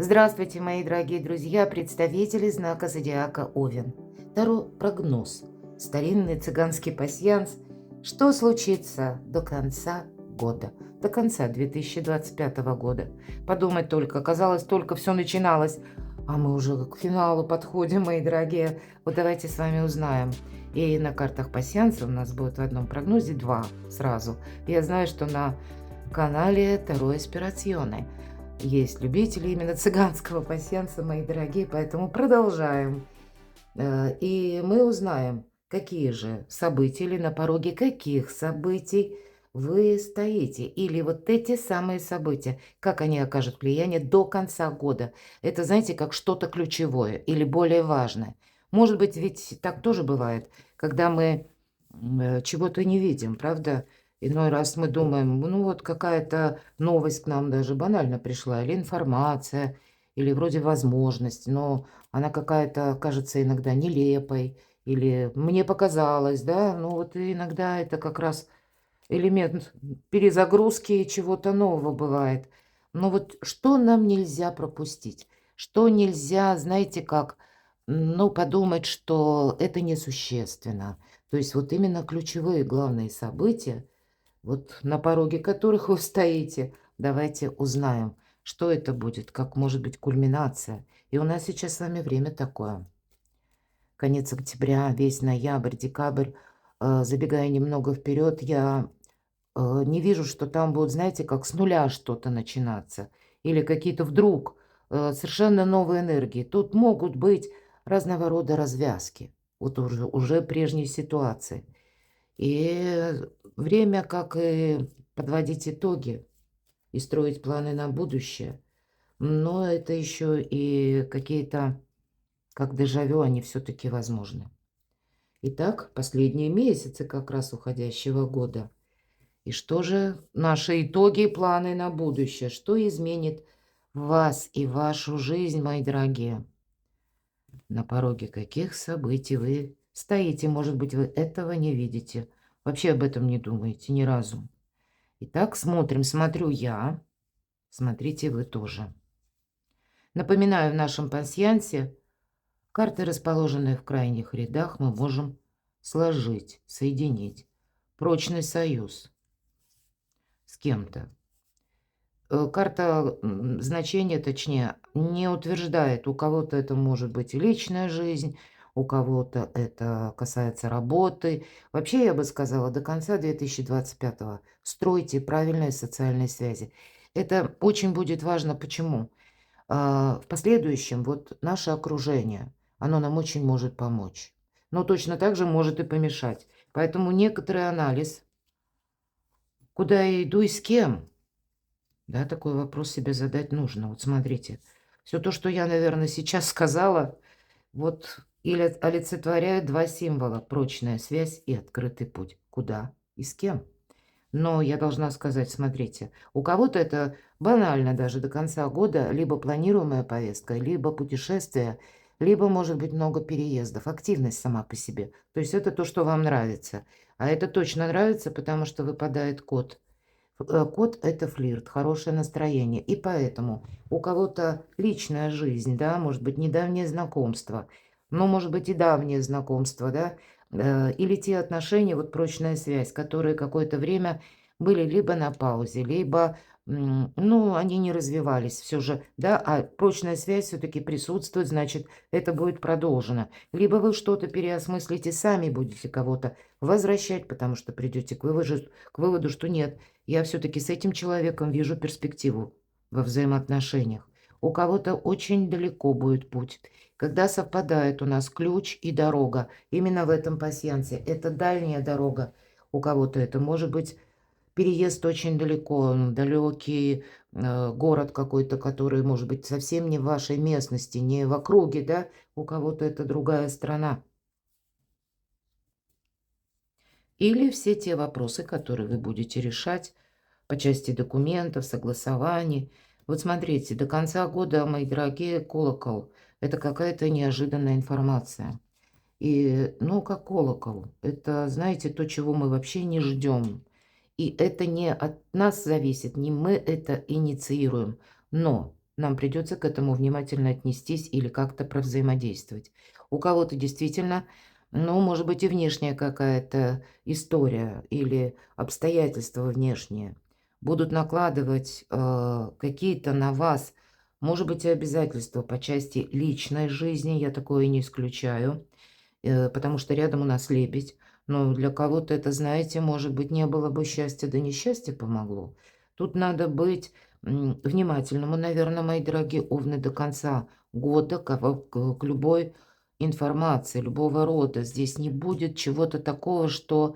Здравствуйте, мои дорогие друзья, представители знака зодиака Овен. Таро прогноз. Старинный цыганский пасьянс. Что случится до конца года? До конца 2025 года. Подумать только, казалось, только все начиналось, а мы уже к финалу подходим, мои дорогие. Вот давайте с вами узнаем. И на картах пасьянса у нас будет в одном прогнозе два сразу. Я знаю, что на канале Таро Эспирационе есть любители именно цыганского пасьянса, мои дорогие, поэтому продолжаем. И мы узнаем, какие же события или на пороге каких событий вы стоите. Или вот эти самые события, как они окажут влияние до конца года. Это, знаете, как что-то ключевое или более важное. Может быть, ведь так тоже бывает, когда мы чего-то не видим, правда? Иной раз мы думаем, ну вот какая-то новость к нам даже банально пришла, или информация, или вроде возможность, но она какая-то кажется иногда нелепой, или мне показалось, да, ну вот и иногда это как раз элемент перезагрузки чего-то нового бывает. Но вот что нам нельзя пропустить? Что нельзя, знаете как, ну, подумать, что это несущественно. То есть вот именно ключевые главные события, вот на пороге которых вы стоите, давайте узнаем, что это будет, как может быть кульминация. И у нас сейчас с вами время такое. Конец октября, весь ноябрь, декабрь. Забегая немного вперед, я не вижу, что там будут, знаете, как с нуля что-то начинаться. Или какие-то вдруг совершенно новые энергии. Тут могут быть разного рода развязки. Вот уже прежней ситуации. И время, как и подводить итоги и строить планы на будущее. Но это еще и какие-то, как дежавю, они все-таки возможны. Итак, последние месяцы как раз уходящего года. И что же наши итоги и планы на будущее? Что изменит вас и вашу жизнь, мои дорогие? На пороге каких событий вы стоите? Может быть, вы этого не видите. Вообще об этом не думаете ни разу. Итак, смотрим. Смотрю я. Смотрите вы тоже. Напоминаю, в нашем пасьянсе карты, расположенные в крайних рядах, мы можем сложить, соединить. Прочный союз с кем-то. Карта значения, точнее, не утверждает, у кого-то это может быть и личная жизнь, у кого-то это касается работы. Вообще, я бы сказала, до конца 2025 стройте правильные социальные связи. Это очень будет важно. Почему? В последующем вот наше окружение, оно нам очень может помочь, но точно так же может и помешать. Поэтому некоторый анализ, куда я иду и с кем. Да, такой вопрос себе задать нужно. Вот смотрите, все то, что я, наверное, сейчас сказала, вот или олицетворяют два символа: прочная связь и открытый путь. Куда и с кем? Но я должна сказать, смотрите, у кого-то это банально даже до конца года либо планируемая повестка, либо путешествие, либо, может быть, много переездов, активность сама по себе. То есть это то, что вам нравится. А это точно нравится, потому что выпадает кот. Кот — это флирт, хорошее настроение. И поэтому у кого-то личная жизнь, да, может быть, недавнее знакомство, но, может быть, и давнее знакомство, да, или те отношения, вот прочная связь, которые какое-то время были либо на паузе, либо, ну, они не развивались все же, да, а прочная связь все-таки присутствует, значит, это будет продолжено. Либо вы что-то переосмыслите сами, будете кого-то возвращать, потому что придете к выводу, что нет, я все-таки с этим человеком вижу перспективу во взаимоотношениях. У кого-то очень далеко будет путь. Когда совпадает у нас ключ и дорога, именно в этом пасьянсе, это дальняя дорога. У кого-то это может быть переезд очень далеко, далекий город какой-то, который может быть совсем не в вашей местности, не в округе, да, у кого-то это другая страна. Или все те вопросы, которые вы будете решать по части документов, согласований. Вот смотрите, до конца года, мои дорогие, колокол — это какая-то неожиданная информация. И, ну, как колокол, это, знаете, то, чего мы вообще не ждем. И это не от нас зависит, не мы это инициируем. Но нам придется к этому внимательно отнестись или как-то провзаимодействовать. У кого-то действительно, ну, может быть, и внешняя какая-то история или обстоятельства внешние будут накладывать какие-то на вас, может быть, и обязательства по части личной жизни, я такое не исключаю, потому что рядом у нас лебедь. Но для кого-то это, знаете, может быть, не было бы счастья, да несчастье помогло. Тут надо быть внимательному, наверное, мои дорогие овны, до конца года к любой информации, любого рода. Здесь не будет чего-то такого, что,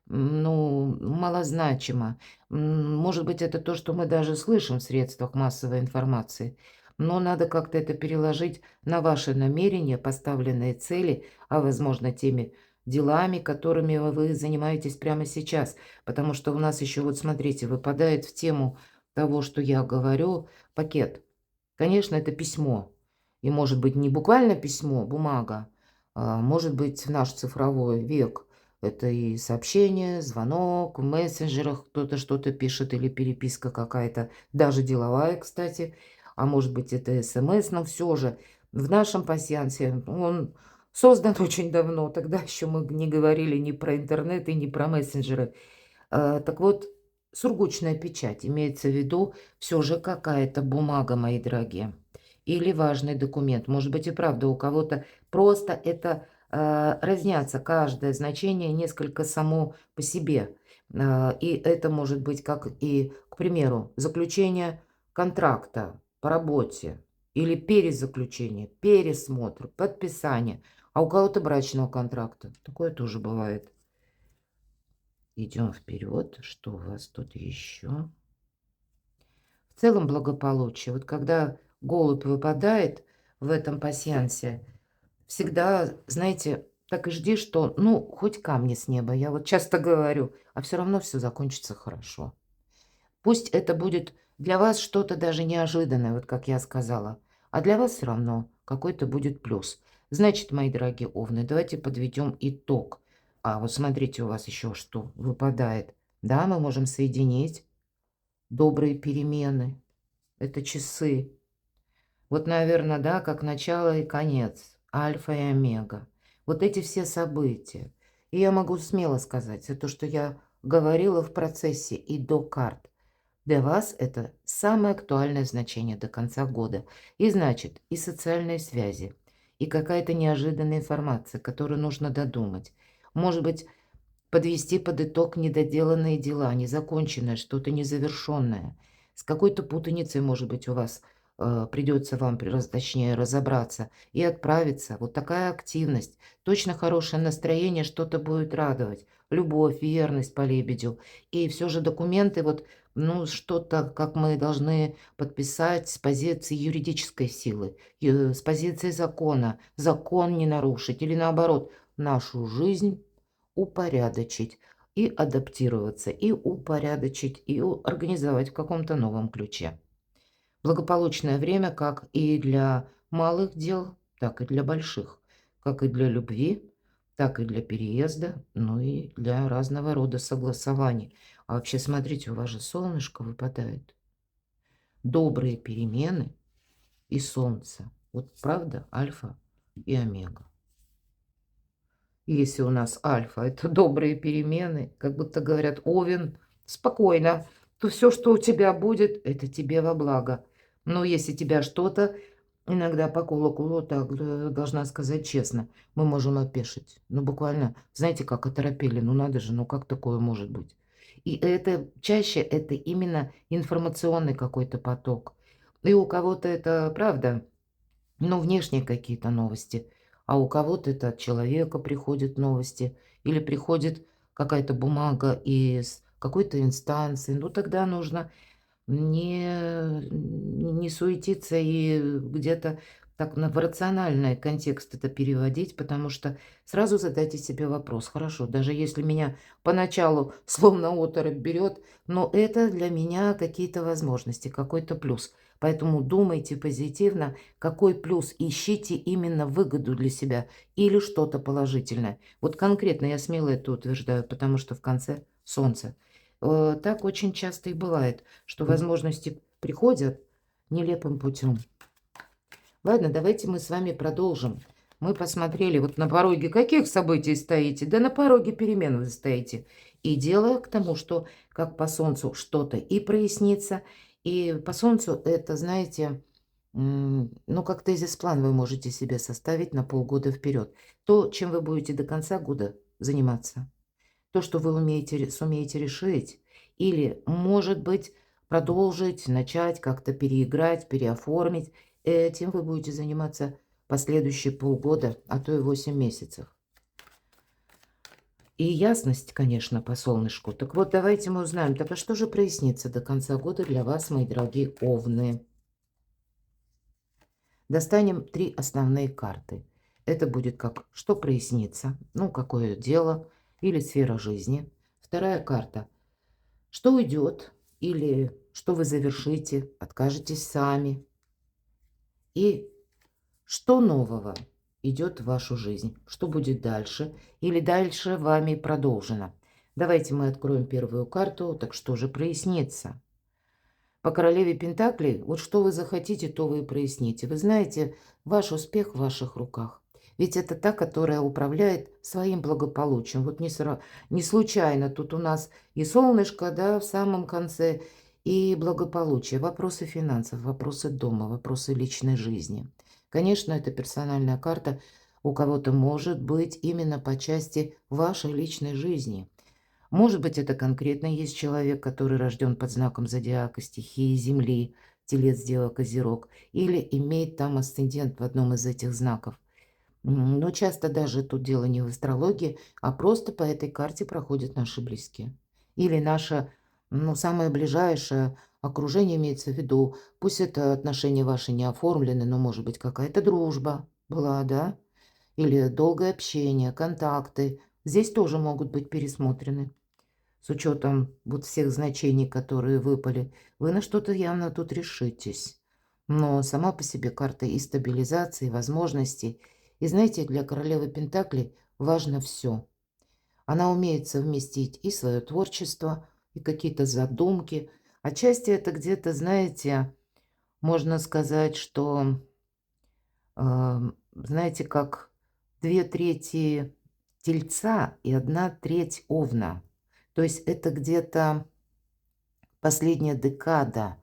ну, малозначимо. Может быть, это то, что мы даже слышим в средствах массовой информации. Но надо как-то это переложить на ваши намерения, поставленные цели, а, возможно, теми делами, которыми вы занимаетесь прямо сейчас. Потому что у нас еще, вот смотрите, выпадает в тему того, что я говорю, пакет. Конечно, это письмо. И может быть не буквально письмо, бумага, а может быть в наш цифровой век. Это и сообщение, звонок, в мессенджерах кто-то что-то пишет или переписка какая-то, даже деловая, кстати. А может быть это СМС, но все же в нашем пасьянсе он создан очень давно. Тогда еще мы не говорили ни про интернет и ни про мессенджеры. Так вот, сургучная печать имеется в виду все же какая-то бумага, мои дорогие, или важный документ. Может быть, и правда у кого-то просто это разнятся каждое значение несколько само по себе. И это может быть как и, к примеру, заключение контракта по работе или перезаключение, пересмотр, подписание. А у кого-то брачного контракта. Такое тоже бывает. Идем вперед. Что у вас тут еще? В целом благополучие. Вот когда голубь выпадает в этом пасьянсе, всегда, знаете, так и жди, что, ну, хоть камни с неба. Я вот часто говорю, а все равно все закончится хорошо. Пусть это будет для вас что-то даже неожиданное, вот как я сказала, а для вас все равно какой-то будет плюс. Значит, мои дорогие овны, давайте подведем итог. А вот смотрите, у вас еще что выпадает. Да, мы можем соединить добрые перемены. Это часы. Вот, наверное, да, как начало и конец, альфа и омега. Вот эти все события. И я могу смело сказать, это то, что я говорила в процессе и до карт. Для вас это самое актуальное значение до конца года. И значит, и социальные связи, и какая-то неожиданная информация, которую нужно додумать. Может быть, подвести под итог недоделанные дела, незаконченное, что-то незавершенное. С какой-то путаницей, может быть, у вас придется вам, точнее, разобраться и отправиться. Вот такая активность, точно хорошее настроение, что-то будет радовать. Любовь, верность по лебедю. И все же документы, вот, ну, что-то, как мы должны подписать с позиции юридической силы, с позиции закона. Закон не нарушить или наоборот, нашу жизнь упорядочить и адаптироваться, и упорядочить, и организовать в каком-то новом ключе. Благополучное время как и для малых дел, так и для больших, как и для любви, так и для переезда, ну и для разного рода согласований. А вообще, смотрите, у вас же солнышко выпадает. Добрые перемены и солнце. Вот правда, альфа и омега. Если у нас альфа– это добрые перемены, как будто говорят, Овен, спокойно, то все, что у тебя будет, это тебе во благо. Но если тебя что-то, иногда по колоколу, так должна сказать честно, мы можем опешить. Ну, буквально, знаете, как оторопели, ну надо же, ну как такое может быть? И это чаще это именно информационный какой-то поток. И у кого-то это правда, ну, внешние какие-то новости, а у кого-то это от человека приходят новости или приходит какая-то бумага из какой-то инстанции. Ну, тогда нужно не суетиться и где-то так в рациональный контекст это переводить, потому что сразу задайте себе вопрос. Хорошо, даже если меня поначалу словно оторопь берет, но это для меня какие-то возможности, какой-то плюс. Поэтому думайте позитивно, какой плюс, ищите именно выгоду для себя или что-то положительное. Вот конкретно я смело это утверждаю, потому что в конце солнце. Так очень часто и бывает, что возможности приходят, нелепым путем. Ладно, давайте мы с вами продолжим. Мы посмотрели, вот на пороге каких событий стоите? Да на пороге перемен вы стоите. И дело к тому, что как по Солнцу что-то и прояснится, и по Солнцу это, знаете, ну, как тезис-план вы можете себе составить на полгода вперед. То, чем вы будете до конца года заниматься. То, что вы сумеете решить. Или, может быть, продолжить, начать, как-то переиграть, переоформить. Этим вы будете заниматься последующие полгода, а то и 8 месяцев. И ясность, конечно, по солнышку. Так вот, давайте мы узнаем, так а что же прояснится до конца года для вас, мои дорогие овны? Достанем 3 основные карты. Это будет как что прояснится, ну, какое дело или сфера жизни. Вторая карта. Что уйдет или что вы завершите, откажетесь сами. И что нового идет в вашу жизнь, что будет дальше или дальше вами продолжено. Давайте мы откроем первую карту. Так что же прояснится? По королеве Пентаклей, вот что вы захотите, то вы и проясните. Вы знаете, ваш успех в ваших руках. Ведь это та, которая управляет своим благополучием. Вот не случайно тут у нас и солнышко, да, в самом конце, и благополучие. Вопросы финансов, вопросы дома, вопросы личной жизни. Конечно, это персональная карта у кого-то может быть именно по части вашей личной жизни. Может быть, это конкретно есть человек, который рожден под знаком зодиака, стихии Земли, Телец, Дева, Козерог, или имеет там асцендент в одном из этих знаков. Но часто даже тут дело не в астрологии, а просто по этой карте проходят наши близкие. Или наше, ну, самое ближайшее окружение имеется в виду. Пусть это отношения ваши не оформлены, но может быть какая-то дружба была, да? Или долгое общение, контакты. Здесь тоже могут быть пересмотрены с учетом вот всех значений, которые выпали, вы на что-то явно тут решитесь. Но сама по себе карта и стабилизации, и возможностей. И знаете, для королевы Пентаклей важно все. Она умеет совместить и свое творчество, и какие-то задумки. Отчасти это где-то, знаете, можно сказать, что, знаете, как 2/3 тельца и 1/3 овна. То есть это где-то последняя декада.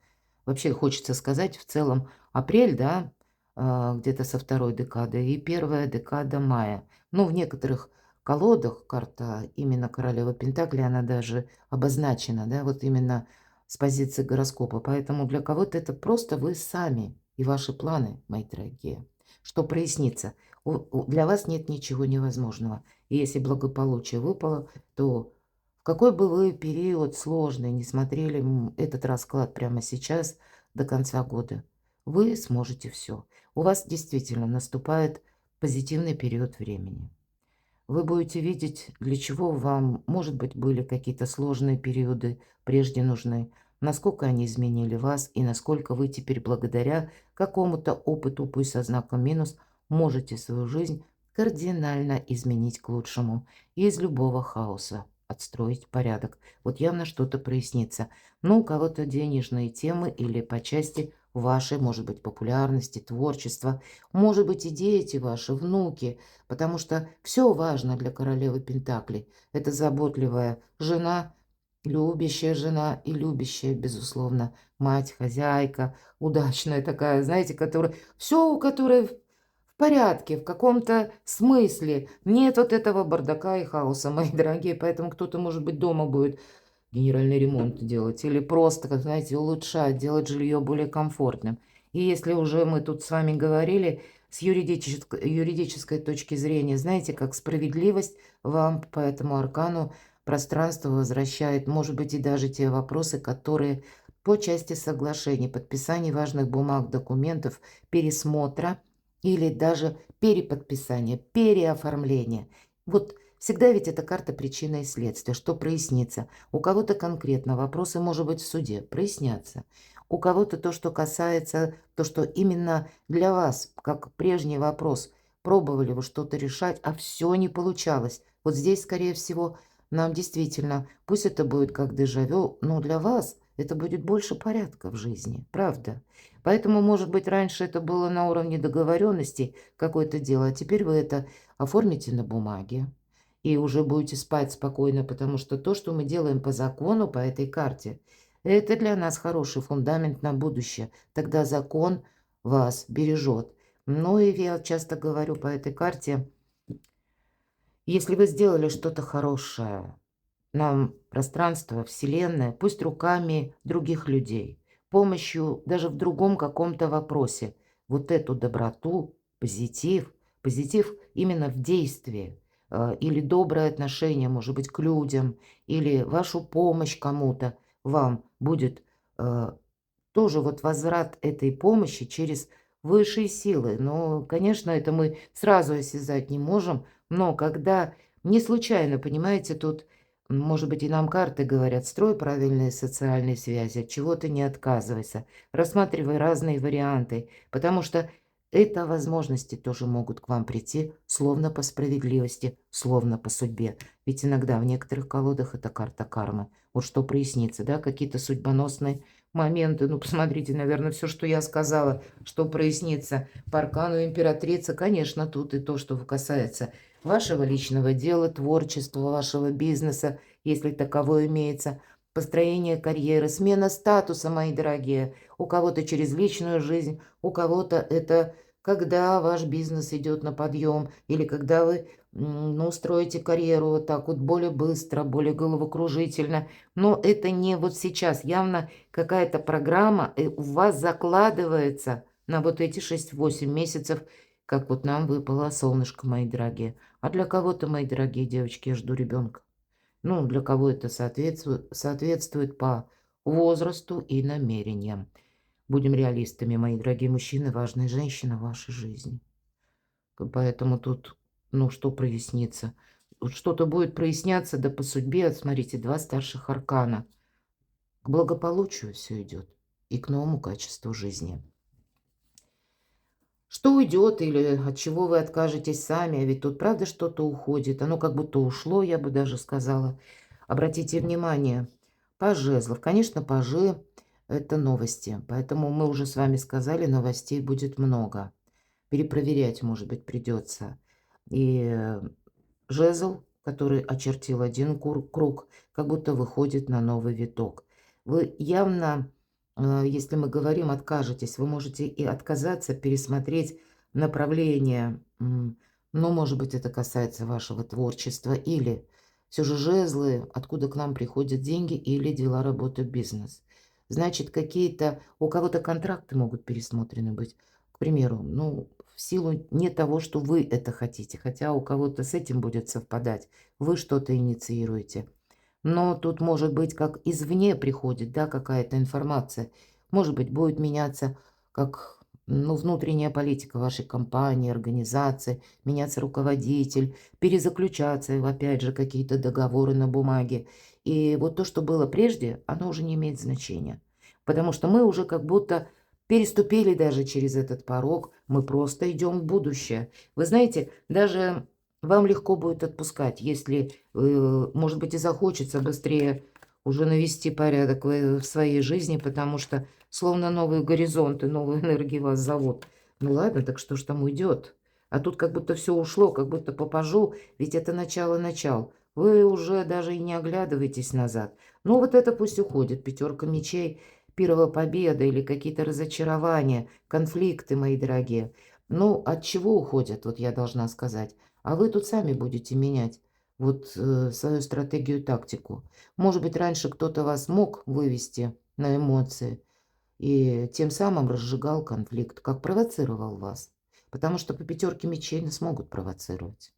Вообще хочется сказать в целом апрель, да, где-то со второй декады и первая декада мая. Ну, в некоторых колодах карта именно королева Пентаклей, она даже обозначена, да, вот именно с позиции гороскопа. Поэтому для кого-то это просто вы сами и ваши планы, мои дорогие. Что прояснится? Для вас нет ничего невозможного. И если благополучие выпало, то в какой бы вы период сложный не смотрели этот расклад прямо сейчас до конца года, вы сможете все. У вас действительно наступает позитивный период времени. Вы будете видеть, для чего вам, может быть, были какие-то сложные периоды прежде нужны, насколько они изменили вас и насколько вы теперь благодаря какому-то опыту, пусть со знаком минус, можете свою жизнь кардинально изменить к лучшему и из любого хаоса отстроить порядок. Вот явно что-то прояснится. Ну, у кого-то денежные темы или по части вашей, может быть, популярности, творчества, может быть, и дети ваши, внуки, потому что все важно для королевы Пентаклей. Это заботливая жена, любящая жена и любящая, безусловно, мать, хозяйка, удачная такая, знаете, которая все у которой в порядке, в каком-то смысле. Нет вот этого бардака и хаоса, мои дорогие. Поэтому кто-то, может быть, дома будет генеральный ремонт делать или просто, как знаете, улучшать, делать жилье более комфортным. И если уже мы тут с вами говорили с юридической точки зрения, знаете, как справедливость вам по этому аркану пространство возвращает, может быть, и даже те вопросы, которые по части соглашений, подписаний важных бумаг, документов, пересмотра или даже переподписания, переоформления. Вот всегда ведь это карта причины и следствия, что прояснится. У кого-то конкретно вопросы, может быть, в суде прояснятся. У кого-то то, что касается, то, что именно для вас, как прежний вопрос, пробовали вы что-то решать, а все не получалось. Вот здесь, скорее всего, нам действительно, пусть это будет как дежавю, но для вас это будет больше порядка в жизни, правда? Поэтому, может быть, раньше это было на уровне договоренностей какое-то дело, а теперь вы это оформите на бумаге и уже будете спать спокойно, потому что то, что мы делаем по закону, по этой карте, это для нас хороший фундамент на будущее. Тогда закон вас бережет. Ну и я часто говорю по этой карте, если вы сделали что-то хорошее, нам пространство, Вселенная, пусть руками других людей, помощью даже в другом каком-то вопросе, вот эту доброту, позитив именно в действии, или доброе отношение, может быть, к людям, или вашу помощь кому-то, вам будет тоже вот возврат этой помощи через высшие силы. Но, конечно, это мы сразу осязать не можем, но когда не случайно, понимаете, тут, может быть, и нам карты говорят, строй правильные социальные связи, от чего-то не отказывайся, рассматривай разные варианты, потому что это возможности тоже могут к вам прийти, словно по справедливости, словно по судьбе. Ведь иногда в некоторых колодах это карта кармы. Вот что прояснится, да, какие-то судьбоносные моменты. Ну, посмотрите, наверное, все, что я сказала, что прояснится по аркану императрицы, конечно, тут и то, что касается вашего личного дела, творчества, вашего бизнеса, если таковое имеется, построение карьеры, смена статуса, мои дорогие. У кого-то через личную жизнь, у кого-то это когда ваш бизнес идет на подъем или когда вы ну, строите карьеру вот так вот более быстро, более головокружительно. Но это не вот сейчас. Явно какая-то программа у вас закладывается на вот эти 6-8 месяцев, как вот нам выпало солнышко, мои дорогие. А для кого-то, мои дорогие девочки, я жду ребенка. Ну, для кого это соответствует по возрасту и намерениям. Будем реалистами, мои дорогие мужчины, важная женщина в вашей жизни. Поэтому тут, ну, что прояснится? Вот что-то будет проясняться, да по судьбе, смотрите, два старших аркана. К благополучию все идет и к новому качеству жизни. Что уйдет или от чего вы откажетесь сами, а ведь тут правда что-то уходит. Оно как будто ушло, я бы даже сказала. Обратите внимание, паж жезлов. Конечно, пажи– это новости, поэтому мы уже с вами сказали, новостей будет много. Перепроверять, может быть, придется. И жезл, который очертил один круг, как будто выходит на новый виток. Вы явно, если мы говорим откажетесь, вы можете и отказаться, пересмотреть направление. Ну, может быть, это касается вашего творчества или все же жезлы, откуда к нам приходят деньги или дела, работы, бизнес. Значит, какие-то, у кого-то контракты могут пересмотрены быть. К примеру, ну, в силу не того, что вы это хотите, хотя у кого-то с этим будет совпадать. Вы что-то инициируете. Но тут может быть, как извне приходит, да, какая-то информация. Может быть, будет меняться как, ну, внутренняя политика вашей компании, организации, меняться руководитель, перезаключаться, опять же, какие-то договоры на бумаге. И вот то, что было прежде, оно уже не имеет значения. Потому что мы уже как будто переступили даже через этот порог, мы просто идем в будущее. Вы знаете, даже вам легко будет отпускать, если, может быть, и захочется быстрее уже навести порядок в своей жизни, потому что словно новые горизонты, новые энергии вас зовут. Ну ладно, так что ж там уйдет? А тут как будто все ушло, как будто по пажу, ведь это начало-начал. Вы уже даже и не оглядываетесь назад. Ну вот это пусть уходит, пятерка мечей, первая победа или какие-то разочарования, конфликты, мои дорогие. Ну, от чего уходят, вот я должна сказать. А вы тут сами будете менять вот свою стратегию, тактику. Может быть, раньше кто-то вас мог вывести на эмоции и тем самым разжигал конфликт, как провоцировал вас. Потому что по пятерке мечей не смогут провоцировать.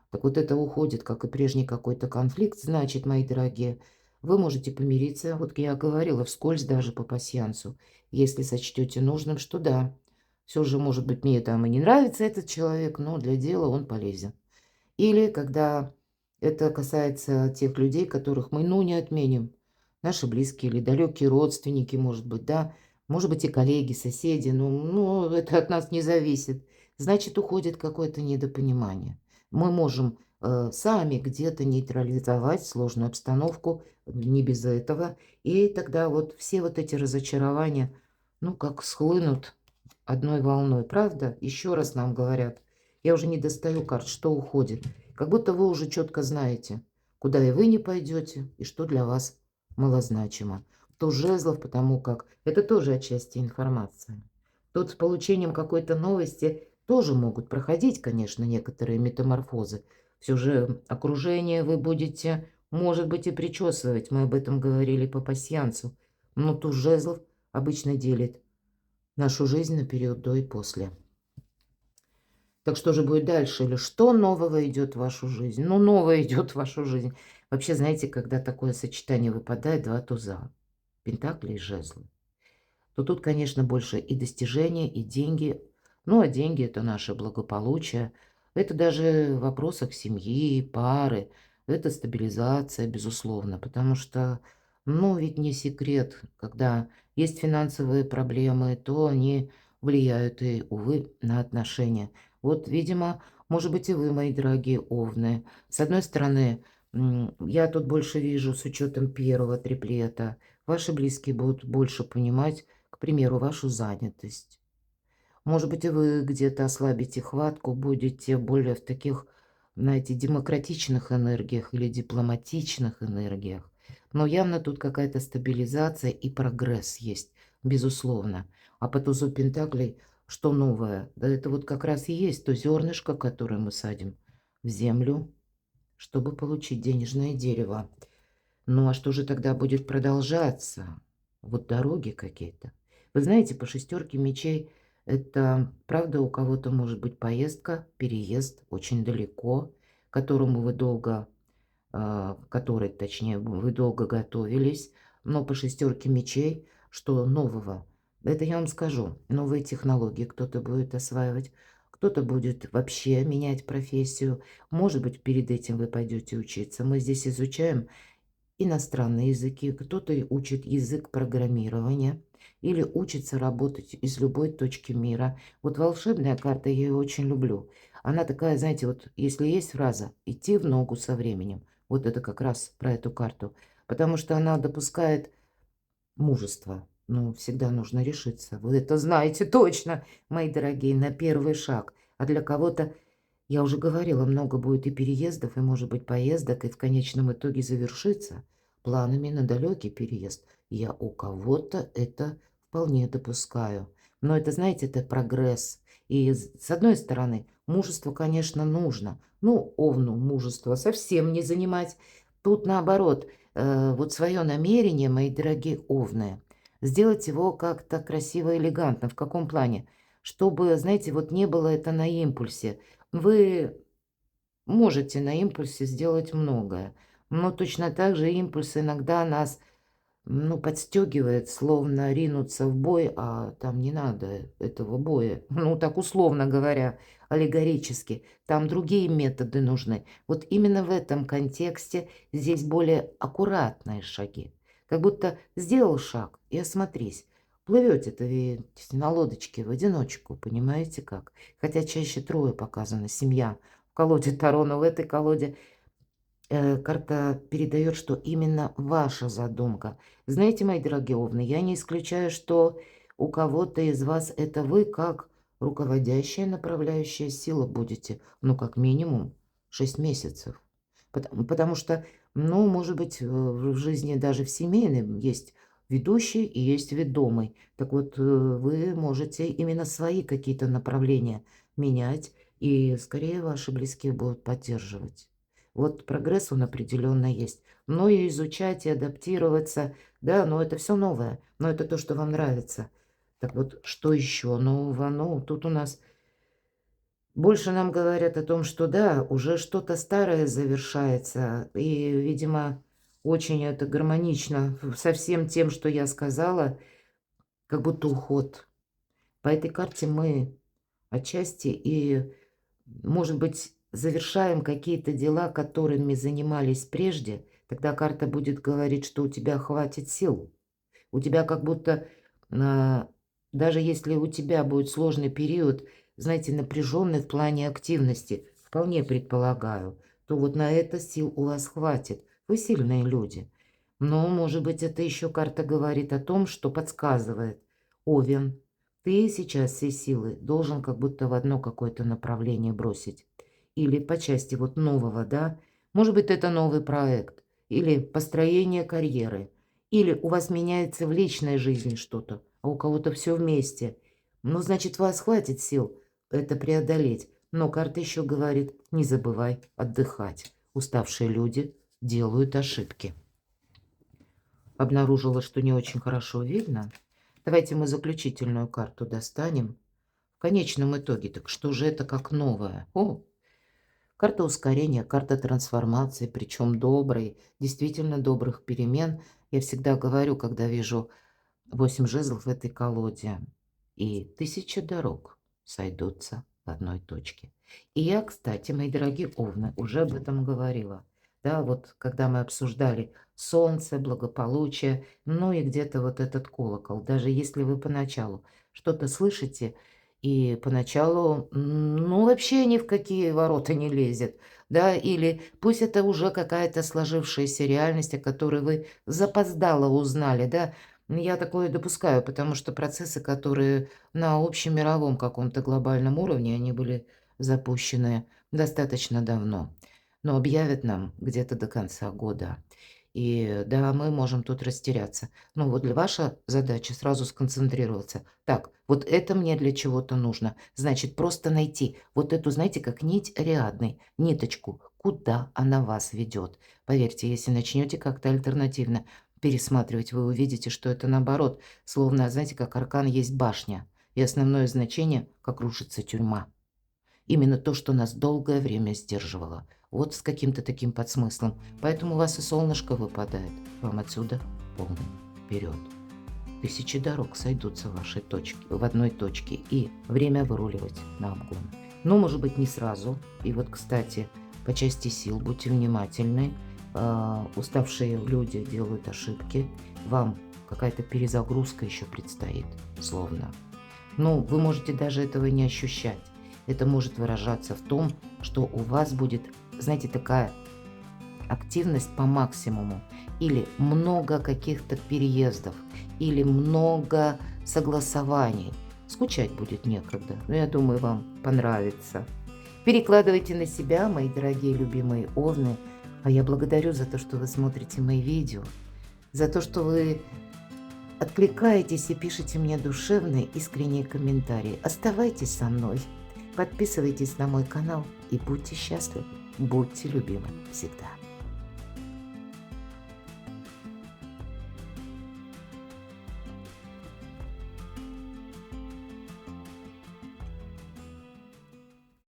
Так вот это уходит, как и прежний какой-то конфликт. Значит, мои дорогие, вы можете помириться, вот я говорила, вскользь даже по пасьянсу, если сочтете нужным, что да, все же, может быть, мне там и не нравится этот человек, но для дела он полезен. Или когда это касается тех людей, которых мы, ну, не отменим, наши близкие или далекие родственники, может быть, да, может быть, и коллеги, соседи, ну, это от нас не зависит. Значит, уходит какое-то недопонимание. Мы можем сами где-то нейтрализовать сложную обстановку, не без этого, и тогда вот все вот эти разочарования ну, как схлынут одной волной. Правда? Еще раз нам говорят. Я уже не достаю карт, что уходит. Как будто вы уже четко знаете, куда и вы не пойдете, и что для вас малозначимо. То жезлов, потому как это тоже отчасти информация. Тут с получением какой-то новости тоже могут проходить, конечно, некоторые метаморфозы. Все же окружение вы будете, может быть, и причесывать. Мы об этом говорили по пасьянсу. Но туз жезлов обычно делит нашу жизнь на период до и после. Так что же будет дальше? Или что нового идет в вашу жизнь? Ну, новое идет в вашу жизнь. Вообще, знаете, когда такое сочетание выпадает, два туза, пентакли и жезлы, то тут, конечно, больше и достижения, и деньги. Ну, а деньги– это наше благополучие. Это даже в вопросах семьи, пары. Это стабилизация, безусловно. Потому что, ну, ведь не секрет, когда есть финансовые проблемы, то они влияют и, увы, на отношения. Вот, видимо, может быть, и вы, мои дорогие овны. С одной стороны, я тут больше вижу с учетом первого триплета. Ваши близкие будут больше понимать, к примеру, вашу занятость. Может быть, и вы где-то ослабите хватку, будете более в таких, знаете, демократичных энергиях или дипломатичных энергиях. Но явно тут какая-то стабилизация и прогресс есть, безусловно. А по тузу Пентаклей что новое? Да это вот как раз и есть то зернышко, которое мы садим в землю, чтобы получить денежное дерево. Ну, а что же тогда будет продолжаться? Вот дороги какие-то. Вы знаете, по шестерке мечей это, правда, у кого-то может быть поездка, переезд очень далеко, к которому вы долго, который, точнее, вы долго готовились. Но по шестерке мечей, что нового? Это я вам скажу. Новые технологии кто-то будет осваивать, кто-то будет вообще менять профессию. Может быть, перед этим вы пойдете учиться. Мы здесь изучаем иностранные языки, кто-то учит язык программирования или учится работать из любой точки мира. Вот волшебная карта, я ее очень люблю. Она такая, знаете, вот если есть фраза «идти в ногу со временем», вот это как раз про эту карту, потому что она допускает мужество. Ну, всегда нужно решиться. Вы это знаете точно, мои дорогие, на первый шаг. А для кого-то, я уже говорила, много будет и переездов, и, может быть, поездок, и в конечном итоге завершится планами на далекий переезд. Я у кого-то это вполне допускаю. Но это, знаете, это прогресс. И с одной стороны, мужество, конечно, нужно. Ну, овну мужество совсем не занимать. Тут наоборот, вот свое намерение, мои дорогие овны, сделать его как-то красиво, элегантно. В каком плане? Чтобы, знаете, вот не было это на импульсе. Вы можете на импульсе сделать многое, но точно так же импульс иногда нас, ну, подстегивает, словно ринуться в бой, а там не надо этого боя. Ну, так условно говоря, аллегорически. Там другие методы нужны. Вот именно в этом контексте здесь более аккуратные шаги. Как будто сделал шаг и осмотрись. Плывете-то ведь на лодочке в одиночку, понимаете как? Хотя чаще трое показано, семья. В колоде Таро, но в этой колоде карта передает, что именно ваша задумка. Знаете, мои дорогие овны, я не исключаю, что у кого-то из вас это вы как руководящая, направляющая сила будете, ну, как минимум 6 месяцев. Потому что, ну, может быть, в жизни даже в семейном есть ведущий и есть ведомый. Так вот, вы можете именно свои какие-то направления менять, и скорее ваши близкие будут поддерживать. Вот прогресс он определенно есть. Но и изучать, и адаптироваться, да, но это все новое. Но это то, что вам нравится. Так вот, что еще нового? Ну, тут у нас больше нам говорят о том, что да, уже что-то старое завершается. И, видимо, очень это гармонично со всем тем, что я сказала, как будто уход. По этой карте мы отчасти и, может быть, завершаем какие-то дела, которыми занимались прежде. Тогда карта будет говорить, что у тебя хватит сил. У тебя как будто, а, даже если у тебя будет сложный период, знаете, напряженный в плане активности, вполне предполагаю, то вот на это сил у вас хватит. Вы сильные люди. Но, может быть, это еще карта говорит о том, что подсказывает. Овен, ты сейчас все силы должен как будто в одно какое-то направление бросить. Или по части вот нового, да, может быть, это новый проект, или построение карьеры, или у вас меняется в личной жизни что-то, а у кого-то все вместе. Ну, значит, вас хватит сил это преодолеть. Но карта еще говорит, не забывай отдыхать. Уставшие люди делают ошибки. Обнаружила, что не очень хорошо видно. Давайте мы заключительную карту достанем. В конечном итоге, так что же это как новое? О, карта ускорения, карта трансформации, причем доброй, действительно добрых перемен. Я всегда говорю, когда вижу 8 жезлов в этой колоде, и 1000 дорог сойдутся в одной точке. И я, кстати, мои дорогие овны, уже об этом говорила. Да, вот когда мы обсуждали солнце, благополучие, ну и где-то вот этот колокол. Даже если вы поначалу что-то слышите, и поначалу, ну, вообще ни в какие ворота не лезет, да, или пусть это уже какая-то сложившаяся реальность, о которой вы запоздало узнали, да, я такое допускаю, потому что процессы, которые на общемировом каком-то глобальном уровне, они были запущены достаточно давно, но объявят нам где-то до конца года. И да, мы можем тут растеряться. Но вот для ваша задача сразу сконцентрироваться. Так, вот это мне для чего-то нужно. Значит, просто найти вот эту, знаете, как нить Ариадны, ниточку, куда она вас ведет. Поверьте, если начнете как-то альтернативно пересматривать, вы увидите, что это наоборот, словно, знаете, как аркан есть башня, и основное значение, как рушится тюрьма. Именно то, что нас долгое время сдерживало. Вот с каким-то таким подсмыслом. Поэтому у вас и солнышко выпадает. Вам отсюда полный вперед. 1000 дорог сойдутся в вашей точке, в одной точке. И время выруливать на обгон. Ну, может быть, не сразу. И вот, кстати, по части сил будьте внимательны. Уставшие люди делают ошибки. Вам какая-то перезагрузка еще предстоит, словно. Ну, вы можете даже этого не ощущать. Это может выражаться в том, что у вас будет, знаете, такая активность по максимуму, или много каких-то переездов, или много согласований. Скучать будет некогда, но я думаю, вам понравится. Перекладывайте на себя, мои дорогие любимые овны. А я благодарю за то, что вы смотрите мои видео, за то, что вы откликаетесь и пишите мне душевные, искренние комментарии. Оставайтесь со мной. Подписывайтесь на мой канал и будьте счастливы, будьте любимы всегда.